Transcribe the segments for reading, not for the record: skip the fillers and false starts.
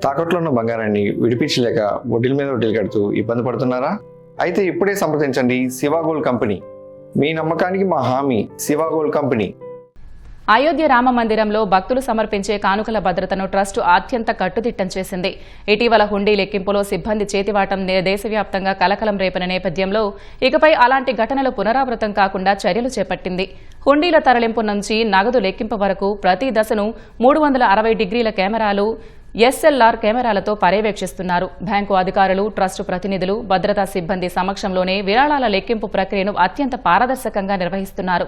తాకట్లో ఉన్న బంగారాన్ని విడిపించలేక వడ్డీల మీద వడ్డీలు కడుతూ ఇబ్బంది పడుతున్నారా? అయితే ఇప్పుడే సంప్రదించండి శివ గోల్డ్ కంపెనీ. మీ నమ్మకానికి మా హామీ శివ గోల్డ్ కంపెనీ. అయోధ్య రామ మందిరంలో భక్తులు సమర్పించే కానుకల భద్రతను ట్రస్టు అత్యంత కట్టుదిట్టం చేసింది. ఇటీవల హుండీ లెక్కింపులో సిబ్బంది చేతివాటం దేశవ్యాప్తంగా కలకలం రేపిన నేపథ్యంలో ఇకపై అలాంటి ఘటనలు పునరావృతం కాకుండా చర్యలు చేపట్టింది. హుండీల తరలింపు నుంచి నగదు లెక్కింపు వరకు ప్రతి దశను 360 డిగ్రీల కెమెరాలు, ఎస్ఎల్ఆర్ కెమెరాలతో పర్యవేక్షిస్తున్నారు. బ్యాంకు అధికారులు, ట్రస్టు ప్రతినిధులు, భద్రతా సిబ్బంది సమక్షంలోనే విరాళాల లెక్కింపు ప్రక్రియను అత్యంత పారదర్శకంగా నిర్వహిస్తున్నారు.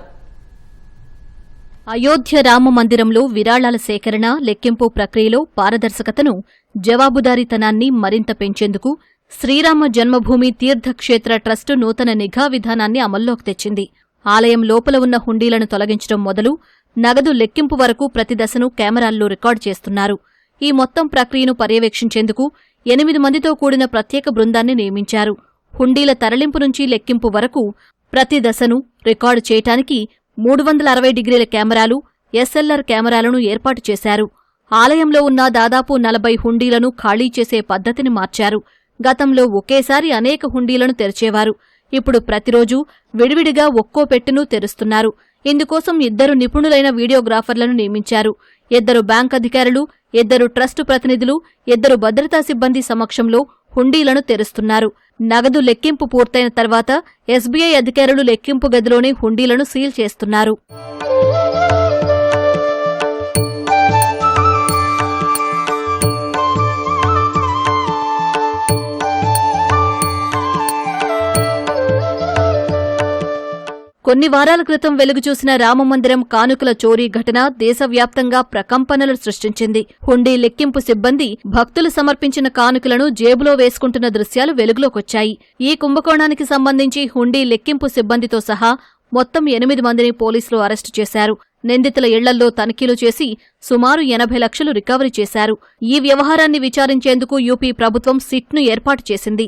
అయోధ్య రామ మందిరంలో విరాళాల సేకరణ, లెక్కింపు ప్రక్రియలో పారదర్శకతను, జవాబుదారీతనాన్ని మరింత పెంచేందుకు శ్రీరామ జన్మభూమి తీర్థక్షేత్ర ట్రస్టు నూతన నిఘా విధానాన్ని అమల్లోకి తెచ్చింది. ఆలయం లోపల ఉన్న హుండీలను తొలగించడం మొదలు నగదు లెక్కింపు వరకు ప్రతి దశను కెమెరాల్లో రికార్డు చేస్తున్నారు. ఈ మొత్తం ప్రక్రియను పర్యవేక్షించేందుకు 8 మందితో కూడిన ప్రత్యేక బృందాన్ని నియమించారు. హుండీల తరలింపు నుంచి లెక్కింపు వరకు ప్రతి దశను రికార్డు చేయటానికి 360 డిగ్రీల కెమెరాలు, ఎస్ఎల్ఆర్ కెమెరాలను ఏర్పాటు చేశారు. ఆలయంలో ఉన్న దాదాపు 40 హుండీలను ఖాళీ చేసే పద్ధతిని మార్చారు. గతంలో ఒకేసారి అనేక హుండీలను తెరిచేవారు. ఇప్పుడు ప్రతిరోజు విడివిడిగా ఒక్కో పెట్టెను తెరుస్తున్నారు. ఇందుకోసం 2 నిపుణులైన వీడియోగ్రాఫర్లను నియమించారు. 2 బ్యాంక్ అధికారులు, 2 ట్రస్టు ప్రతినిధులు, 2 భద్రతా సిబ్బంది సమక్షంలో హుండీలను తెరుస్తున్నారు. నగదు లెక్కింపు పూర్తయిన తర్వాత ఎస్బీఐ అధికారులు లెక్కింపు గదిలోనే హుండీలను సీల్ చేస్తున్నారు. కొన్ని వారాల క్రితం వెలుగుచూసిన రామమందిరం కానుకల చోరీ ఘటన దేశవ్యాప్తంగా ప్రకంపనలు సృష్టించింది. హుండీ లెక్కింపు సిబ్బంది భక్తులు సమర్పించిన కానుకలను జేబులో వేసుకుంటున్న దృశ్యాలు వెలుగులోకొచ్చాయి. ఈ కుంభకోణానికి సంబంధించి హుండీ లెక్కింపు సిబ్బందితో సహా మొత్తం 8 మందిని పోలీసులు అరెస్టు చేశారు. నిందితుల ఇళ్లల్లో తనిఖీలు చేసి సుమారు 80 లక్షలు రికవరీ చేశారు. ఈ వ్యవహారాన్ని విచారించేందుకు యూపీ ప్రభుత్వం సిట్ను ఏర్పాటు చేసింది.